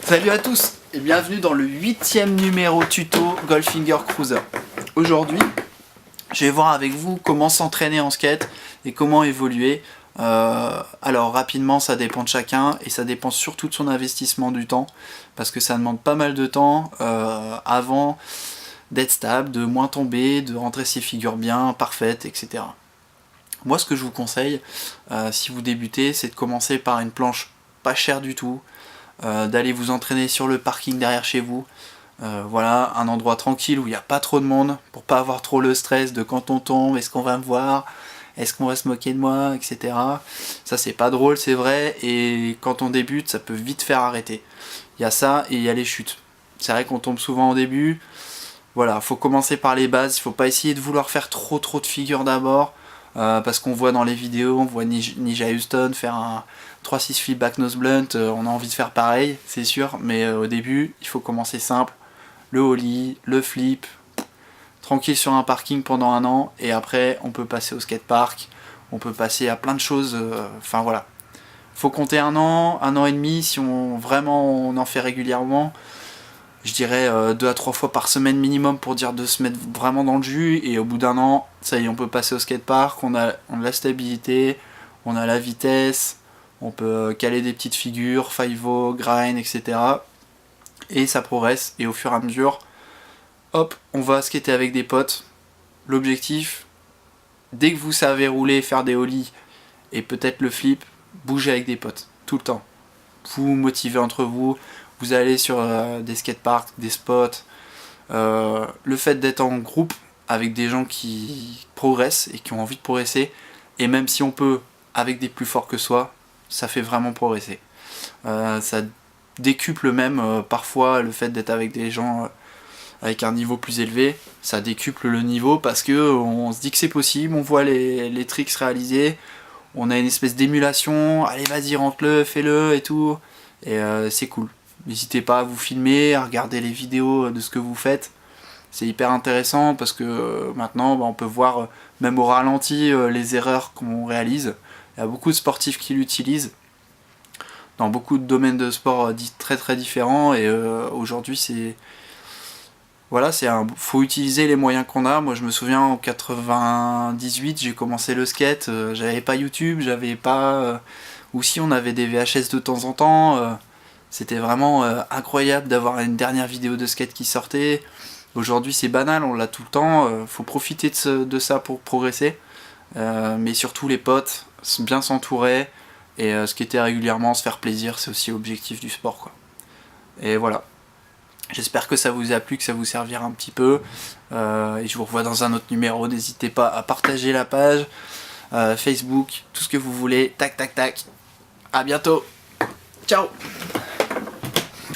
Salut à tous et bienvenue dans le 8e numéro tuto Goldfinger Cruiser. Aujourd'hui, je vais voir avec vous comment s'entraîner en skate et comment évoluer. Alors rapidement, ça dépend de chacun et ça dépend surtout de son investissement du temps parce que ça demande pas mal de temps avant d'être stable, de moins tomber, de rentrer ses figures bien, parfaites, etc. Moi, ce que je vous conseille, si vous débutez, c'est de commencer par une planche pas chère du tout, d'aller vous entraîner sur le parking derrière chez vous. Voilà, un endroit tranquille où il n'y a pas trop de monde, pour pas avoir trop le stress de quand on tombe, est-ce qu'on va me voir, est-ce qu'on va se moquer de moi, etc. Ça c'est pas drôle, c'est vrai, et quand on débute, ça peut vite faire arrêter. Il y a ça et il y a les chutes. C'est vrai qu'on tombe souvent au début. Voilà, faut commencer par les bases, il faut pas essayer de vouloir faire trop de figures d'abord, parce qu'on voit dans les vidéos, on voit Ninja Houston faire un 3-6 flip back nose blunt, on a envie de faire pareil, c'est sûr, mais au début, il faut commencer simple, le ollie, le flip, tranquille sur un parking pendant un an, et après on peut passer au skatepark, on peut passer à plein de choses, enfin voilà. Faut compter un an et demi, si on on en fait régulièrement. Je dirais 2 à 3 fois par semaine minimum pour dire de se mettre vraiment dans le jus, et au bout d'un an, ça y est, on peut passer au skatepark, on a la stabilité, on a la vitesse, on peut caler des petites figures, 5-0, grind, etc. Et ça progresse, et au fur et à mesure, hop, on va skater avec des potes. L'objectif, dès que vous savez rouler, faire des ollies, et peut-être le flip, bougez avec des potes, tout le temps. Vous motivez entre vous, vous allez sur des skateparks, des spots. Le fait d'être en groupe avec des gens qui progressent et qui ont envie de progresser, et même si on peut avec des plus forts que soi, ça fait vraiment progresser. Ça décuple même parfois le fait d'être avec des gens avec un niveau plus élevé, ça décuple le niveau parce que on se dit que c'est possible, on voit les tricks réalisés, on a une espèce d'émulation, allez vas-y rentre-le, fais-le et tout, et c'est cool. N'hésitez pas à vous filmer, à regarder les vidéos de ce que vous faites, c'est hyper intéressant parce que maintenant on peut voir même au ralenti les erreurs qu'on réalise. Il y a beaucoup de sportifs qui l'utilisent dans beaucoup de domaines de sport très différents, et aujourd'hui c'est... Voilà, faut utiliser les moyens qu'on a. Moi je me souviens en 98, j'ai commencé le skate, j'avais pas YouTube, j'avais pas... ou si on avait des VHS de temps en temps, c'était vraiment incroyable d'avoir une dernière vidéo de skate qui sortait. Aujourd'hui c'est banal, on l'a tout le temps, faut profiter de ça pour progresser. Mais surtout les potes, bien s'entourer, et skater régulièrement, se faire plaisir, c'est aussi l'objectif du sport, quoi. Et voilà. J'espère que ça vous a plu, que ça vous servira un petit peu. Et je vous revois dans un autre numéro. N'hésitez pas à partager la page, Facebook, tout ce que vous voulez. Tac, tac, tac. À bientôt. Ciao.